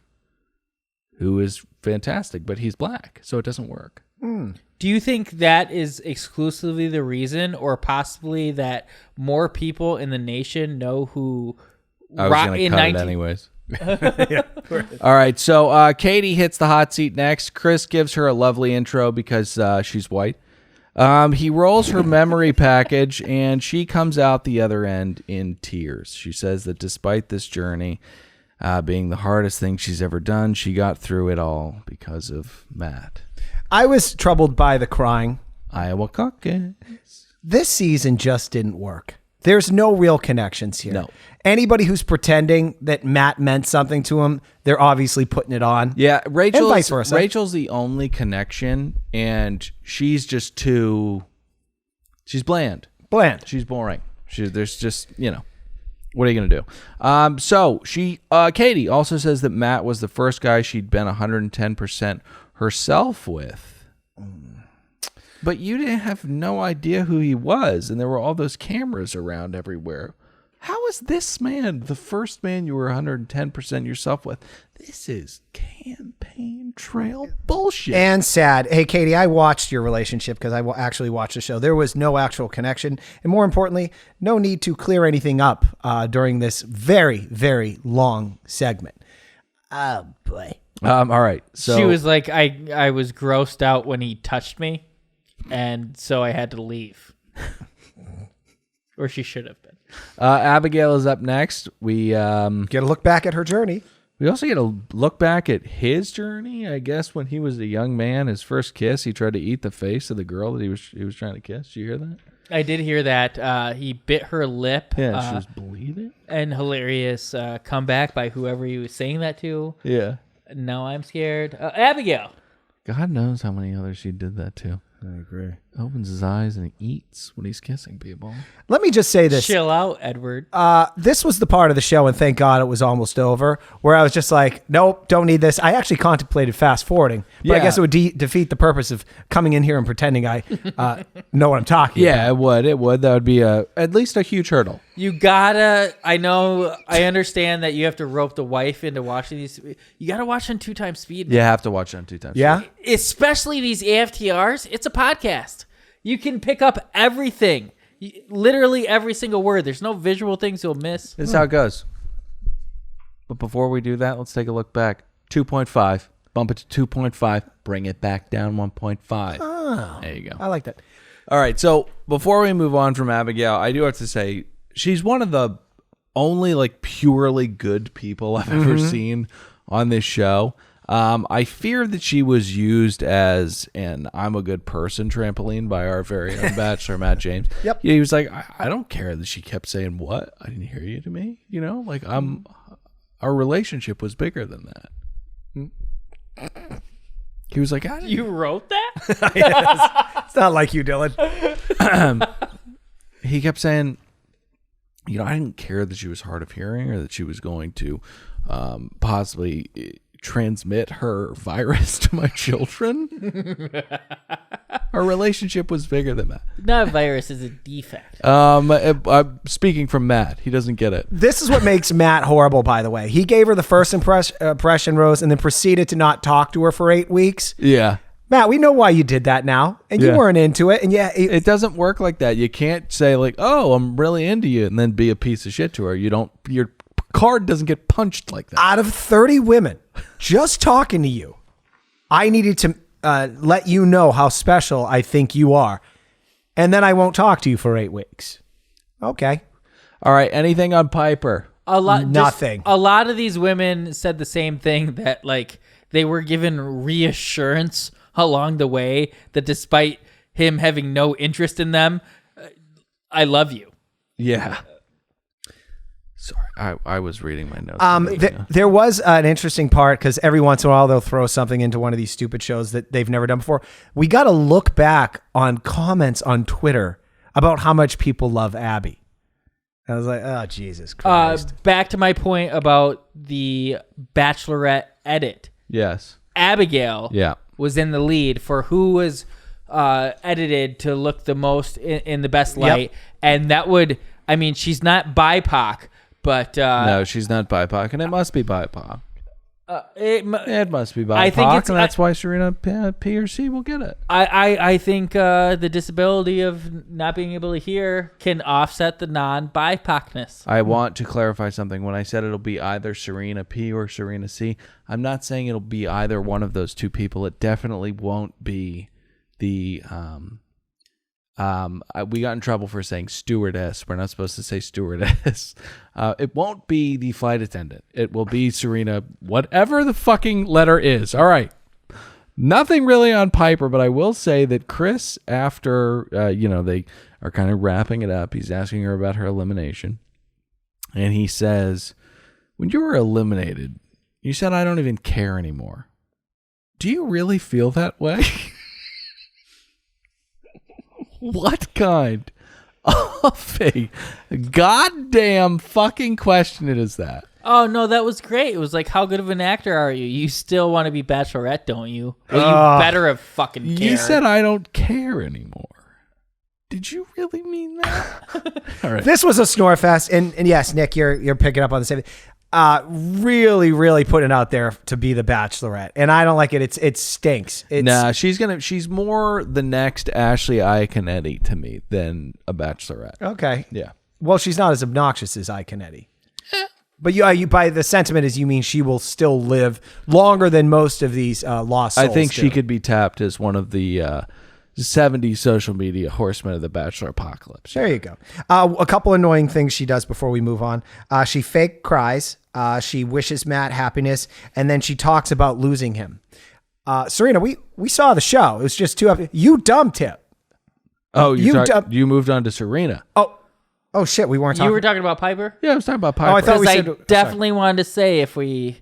who is fantastic, but he's black, so it doesn't work. Do you think that is exclusively the reason, or possibly that more people in the nation know who I was going to cut it anyways. All right, so Katie hits the hot seat next. Chris gives her a lovely intro because she's white. He rolls her memory package, and she comes out the other end in tears. She says that despite this journey being the hardest thing she's ever done, she got through it all because of Matt. I was troubled by the crying. Iowa caucus. This season just didn't work. There's no real connections here. No. Anybody who's pretending that Matt meant something to him, they're obviously putting it on. Yeah, And vice versa. Rachel's the only connection, and she's just too... She's bland. She's boring. There's just, what are you going to do? So Katie also says that Matt was the first guy she'd been 110% herself with. But you didn't have no idea who he was, and there were all those cameras around everywhere. How is this man the first man you were 110% yourself with? This is campaign trail bullshit. And sad. Hey, Katie, I watched your relationship because I actually watched the show. There was no actual connection. And more importantly, no need to clear anything up during this very, very long segment. Oh, boy. All right. So she was like, I was grossed out when he touched me, and so I had to leave. Or she should have been. Abigail is up next. We get a look back at her journey. We also get a look back at his journey. I guess when he was a young man, his first kiss, he tried to eat the face of the girl that he was trying to kiss. Did you hear that? I did hear that he bit her lip. Yeah, she was bleeding. And hilarious comeback by whoever he was saying that to. Yeah. Now I'm scared. Abigail. God knows how many others she did that to. I agree. Opens his eyes and he eats when he's kissing people. Let me just say this. Chill out, Edward. This was the part of the show, and thank God it was almost over, where I was just like, nope, don't need this. I actually contemplated fast forwarding, but I guess it would defeat the purpose of coming in here and pretending I know what I'm talking about. Yeah, it would. It would. That would be at least a huge hurdle. I understand that you have to rope the wife into watching these. You got to watch on 2 times speed. You have to watch it on 2 times. Yeah? Especially these AFTRs. It's a podcast. You can pick up everything. Literally every single word. There's no visual things you'll miss. This is how it goes. But before we do that, let's take a look back. 2.5. Bump it to 2.5. Bring it back down 1.5. Oh, there you go. I like that. All right. So before we move on from Abigail, I do have to say she's one of the only like purely good people I've ever seen on this show. I fear that she was used as an I'm a good person trampoline by our very own Bachelor, Matt James. Yep. He was like, I don't care that she kept saying, what? I didn't hear you to me. You know, like our relationship was bigger than that. He was like, You wrote that? It's not like you, Dylan. He kept saying, you know, I didn't care that she was hard of hearing or that she was going to possibly transmit her virus to my children. Our relationship was bigger than that. Not a virus, is a defect. I'm speaking from Matt. He doesn't get it. This is what makes Matt horrible, by the way. He gave her the first impression rose and then proceeded to not talk to her for 8 weeks. Yeah. Matt, we know why you did that now. And you weren't into it. And it doesn't work like that. You can't say like, oh, I'm really into you and then be a piece of shit to her. Your card doesn't get punched like that. Out of 30 women just talking to you, I needed to let you know how special I think you are. And then I won't talk to you for 8 weeks. Okay. All right. Anything on Piper? Nothing. A lot of these women said the same thing, that like they were given reassurance along the way that despite him having no interest in them, I love you. Yeah. Sorry, I was reading my notes. There was an interesting part because every once in a while they'll throw something into one of these stupid shows that they've never done before. We got to look back on comments on Twitter about how much people love Abby. I was like, oh, Jesus Christ. Back to my point about the Bachelorette edit. Yes. Abigail was in the lead for who was edited to look the most in the best light. Yep. And that would, I mean, she's not BIPOC, but... no, she's not BIPOC, and it must be BIPOC. It must be BIPOC, I think and that's why Serena P or C will get it. I think the disability of not being able to hear can offset the non-BIPOCness. I want to clarify something. When I said it'll be either Serena P or Serena C, I'm not saying it'll be either one of those two people. It definitely won't be the... we got in trouble for saying stewardess. We're not supposed to say stewardess. It won't be the flight attendant. It will be Serena, whatever the fucking letter is. All right. Nothing really on Piper, but I will say that Chris, after, they are kind of wrapping it up, he's asking her about her elimination. And he says, when you were eliminated, you said, I don't even care anymore. Do you really feel that way? What kind of a goddamn fucking question is that? Oh, no, that was great. It was like, how good of an actor are you? You still want to be Bachelorette, don't you? Well, you better have fucking cared. You said I don't care anymore. Did you really mean that? All right. This was a snore fest. And yes, Nick, you're picking up on the same thing. Really, really putting it out there to be the Bachelorette, and I don't like it. It stinks. Nah, she's more the next Ashley Iaconetti to me than a Bachelorette. Okay. Yeah. Well, she's not as obnoxious as Iaconetti. But you by the sentiment is you mean she will still live longer than most of these lost souls. I think she could be tapped as one of the 70 social media horsemen of the Bachelor apocalypse. There you go. A couple annoying things she does before we move on. She fake cries. She wishes Matt happiness, and then she talks about losing him. Serena, we saw the show. It was just 2 episodes. You dumped him. Oh, You you moved on to Serena. Oh shit, we weren't talking. You were talking about Piper? Yeah, I was talking about Piper. Oh, I thought we Because said I definitely wanted to say if we...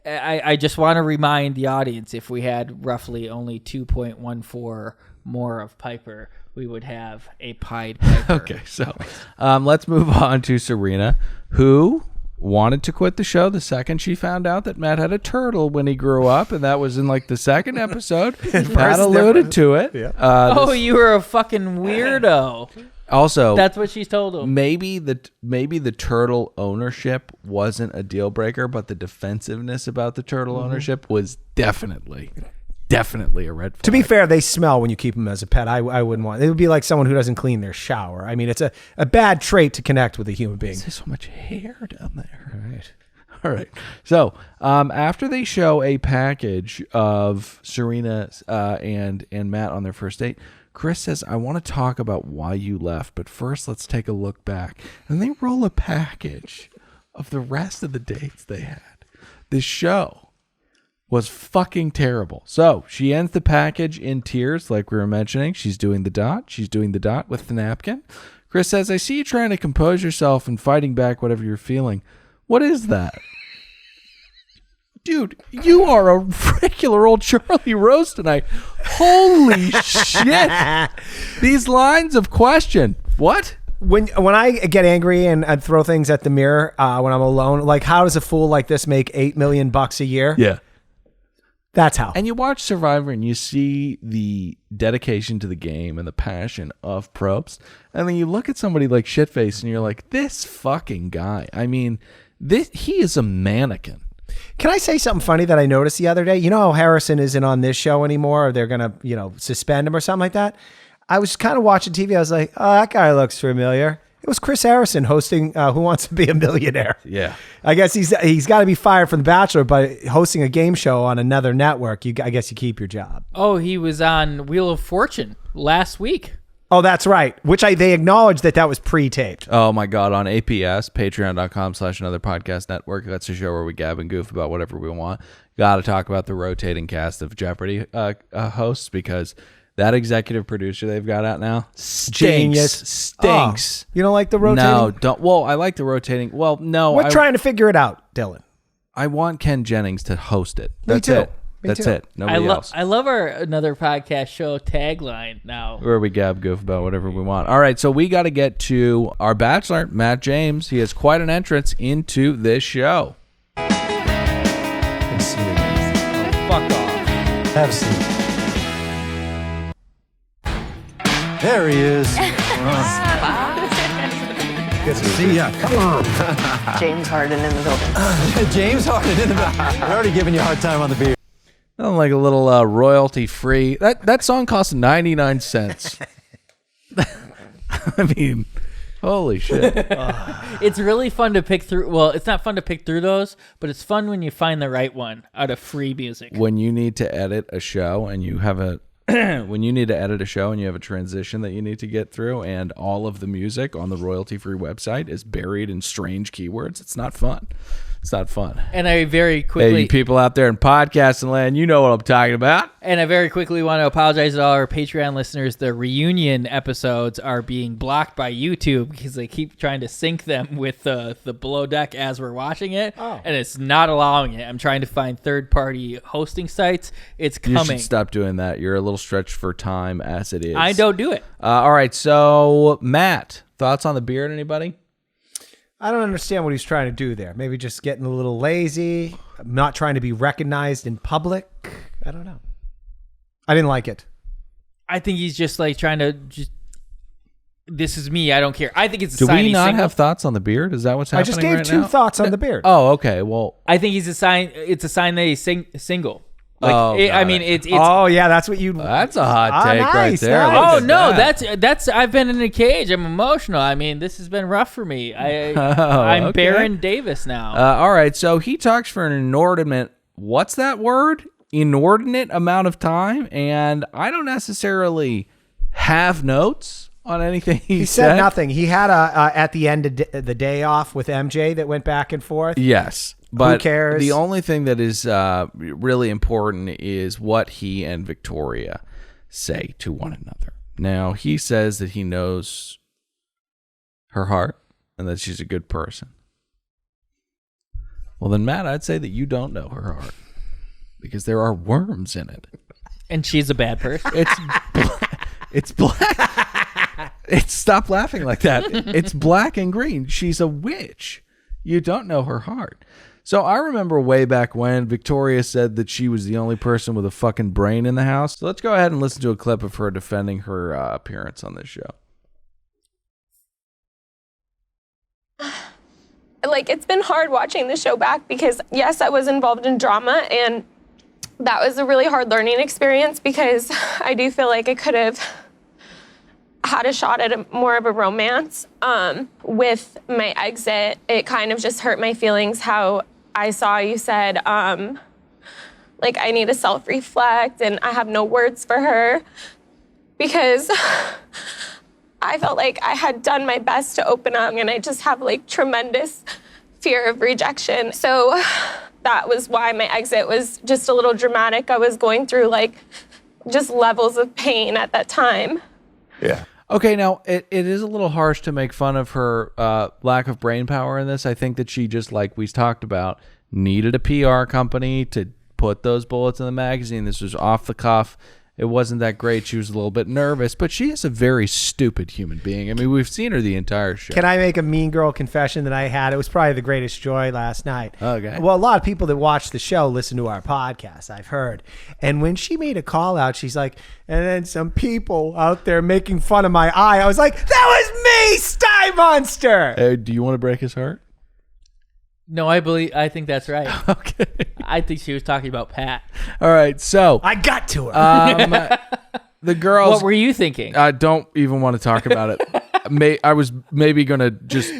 I just want to remind the audience, if we had roughly only 2.14 more of Piper, we would have a Pied Piper. Okay, so let's move on to Serena, who wanted to quit the show the second she found out that Matt had a turtle when he grew up, and that was in like the second episode. Pat alluded to it. Yeah. You were a fucking weirdo. Also, That's what she's told him. maybe the turtle ownership wasn't a deal breaker, but the defensiveness about the turtle ownership was definitely a red flag. To be fair, they smell when you keep them as a pet. I wouldn't want. It would be like someone who doesn't clean their shower. I mean, it's a bad trait to connect with a human being. There's so much hair down there. All right. So after they show a package of Serena and Matt on their first date, Chris says, I want to talk about why you left, but first let's take a look back. And they roll a package of the rest of the dates they had. This show was fucking terrible. So she ends the package in tears, like we were mentioning. She's doing the dot with the napkin. Chris says, I see you trying to compose yourself and fighting back whatever you're feeling. What is that? Dude, you are a regular old Charlie Rose tonight. Holy shit. These lines of question. What? When I get angry and I throw things at the mirror when I'm alone, like how does a fool like this make $8 million a year? Yeah. That's how. And you watch Survivor and you see the dedication to the game and the passion of Probst. And then you look at somebody like Shitface and you're like, this fucking guy. I mean, he is a mannequin. Can I say something funny that I noticed the other day? You know how Harrison isn't on this show anymore, or they're going to, suspend him or something like that? I was kind of watching TV. I was like, oh, that guy looks familiar. It was Chris Harrison hosting Who Wants to Be a Millionaire. Yeah. I guess he's got to be fired from The Bachelor, but hosting a game show on another network, I guess you keep your job. Oh, he was on Wheel of Fortune last week. Oh, that's right. Which they acknowledged that was pre-taped. Oh my God. On APS, patreon.com/another podcast network. That's a show where we gab and goof about whatever we want. Got to talk about the rotating cast of Jeopardy hosts, because that executive producer they've got out now stinks. Oh, you don't like the rotating? No, don't. Well, I like the rotating. Well, no. We're trying to figure it out, Dylan. I want Ken Jennings to host it. Me That's too. it. Me That's too. it. Nobody else. I love our Another Podcast show tagline now. Where we gab goof about whatever we want. All right, so we got to get to our Bachelor, Matt James. He has quite an entrance into this show. Fuck off. Have a seat. There he is. Good to see ya. Come on. James Harden in the building. James Harden in the building. We're already giving you a hard time on the beer. Nothing like a little royalty free. That song cost 99 cents. I mean, holy shit. It's really fun to pick through. Well, it's not fun to pick through those, but it's fun when you find the right one out of free music. When you need to edit a show and you have a transition that you need to get through, and all of the music on the royalty-free website is buried in strange keywords, it's not fun. It's not fun. And I very Hey, quickly, you people out there in podcasting land, you know what I'm talking about. want to apologize to all our Patreon listeners. The reunion episodes are being blocked by YouTube because they keep trying to sync them with the Below Deck as we're watching it, and it's not allowing it. I'm trying to find third-party hosting sites. It's You coming. should stop doing that. You're a little stretched for time as it is. I don't do it. All right, so Matt, thoughts on the beard, anybody? I don't understand what he's trying to do there. Maybe just getting a little lazy, not trying to be recognized in public. I don't know. I didn't like it. I think he's just like trying to just. This is me. I don't care. I think it's a Do sign we he's not single. have thoughts on the beard? Is that what's I happening just gave right two now? thoughts on the beard. Oh, okay. Well, I think he's a sign. It's a sign that he's single. Like, Oh, got I mean, it. it's. Oh, yeah, that's what you. that's a hot take right nice, there. nice. Look Oh at no, that. that's. I've been in a cage. I'm emotional. I mean, this has been rough for me. I'm okay. Baron Davis now. All right, so he talks for an inordinate. What's that word? Inordinate amount of time, and I don't necessarily have notes on anything he said nothing. He had at the end of the day off with MJ that went back and forth. Yes, but Who cares? the only thing that is really important is what he and Victoria say to one another. Now, he says that he knows her heart and that she's a good person. Well, then, Matt, I'd say that you don't know her heart because there are worms in it. And she's a bad person. It's black. Stop laughing like that. It's black and green. She's a witch. You don't know her heart. So I remember way back when Victoria said that she was the only person with a fucking brain in the house. So let's go ahead and listen to a clip of her defending her appearance on this show. Like, it's been hard watching the show back because, yes, I was involved in drama, and that was a really hard learning experience because I do feel like I could have had a shot at more of a romance. With my exit, it kind of just hurt my feelings how I saw you said, like, I need to self-reflect and I have no words for her because I felt like I had done my best to open up and I just have like tremendous fear of rejection. So that was why my exit was just a little dramatic. I was going through like just levels of pain at that time. Yeah. Okay, now it is a little harsh to make fun of her lack of brain power in this. I think that she just, like we talked about, needed a PR company to put those bullets in the magazine. This was off the cuff. It wasn't that great. She was a little bit nervous, but she is a very stupid human being. I mean, we've seen her the entire show. Can I make a mean girl confession that I had? It was probably the greatest joy last night. Okay. Well, a lot of people that watch the show listen to our podcast, I've heard. And when she made a call out, she's like, and then some people out there making fun of my eye. I was like, that was me, Sty Monster. Hey, do you want to break his heart? No, I think that's right. Okay. I think she was talking about Pat. All right, so I got to her. the girls... What were you thinking? I don't even want to talk about it. I was maybe going to just...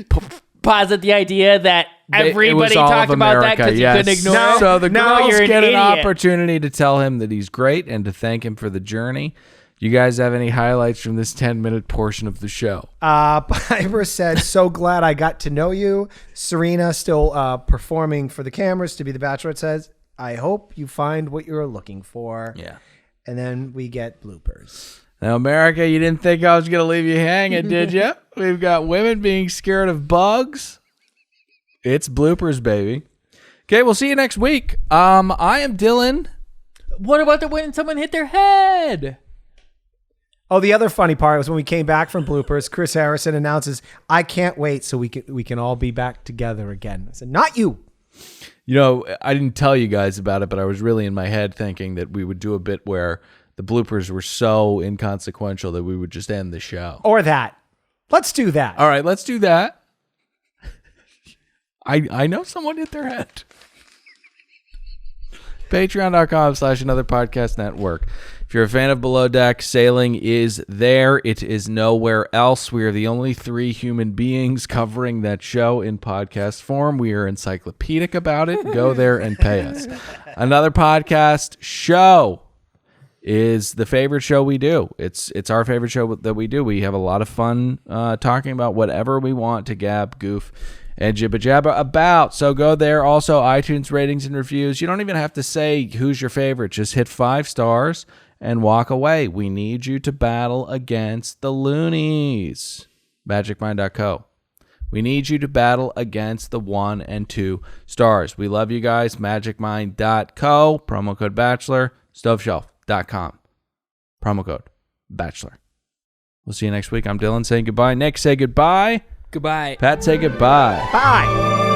Posit the idea that everybody talked about that because you couldn't ignore it. So the girls you're an get an idiot. opportunity to tell him that he's great and to thank him for the journey. You guys have any highlights from this 10-minute portion of the show? Piper said, so glad I got to know you. Serena still performing for the cameras to be the Bachelor. It says, I hope you find what you're looking for. Yeah. And then we get bloopers. Now, America, you didn't think I was going to leave you hanging, did you? We've got women being scared of bugs. It's bloopers, baby. Okay, we'll see you next week. I am Dylan. What about when someone hit their head? Oh, the other funny part was when we came back from bloopers, Chris Harrison announces, I can't wait so we can all be back together again. I said, not you. You know, I didn't tell you guys about it, but I was really in my head thinking that we would do a bit where the bloopers were so inconsequential that we would just end the show. Or that. Let's do that. All right, let's do that. I know someone hit their head. Patreon.com/Another Podcast Network. If you're a fan of Below Deck, sailing is there. It is nowhere else. We are the only 3 human beings covering that show in podcast form. We are encyclopedic about it. Go there and pay us. Another Podcast show is the favorite show we do. It's our favorite show that we do. We have a lot of fun talking about whatever we want to gab, goof, and jibba jabba about. So go there. Also, iTunes ratings and reviews. You don't even have to say who's your favorite. Just hit 5 stars and walk away. We need you to battle against the loonies. MagicMind.co. We need you to battle against the 1 and 2 stars. We love you guys. MagicMind.co. Promo code Bachelor. Stoveshelf.com. Promo code Bachelor. We'll see you next week. I'm Dylan saying goodbye. Nick, say goodbye. Goodbye. Pat, say goodbye. Bye.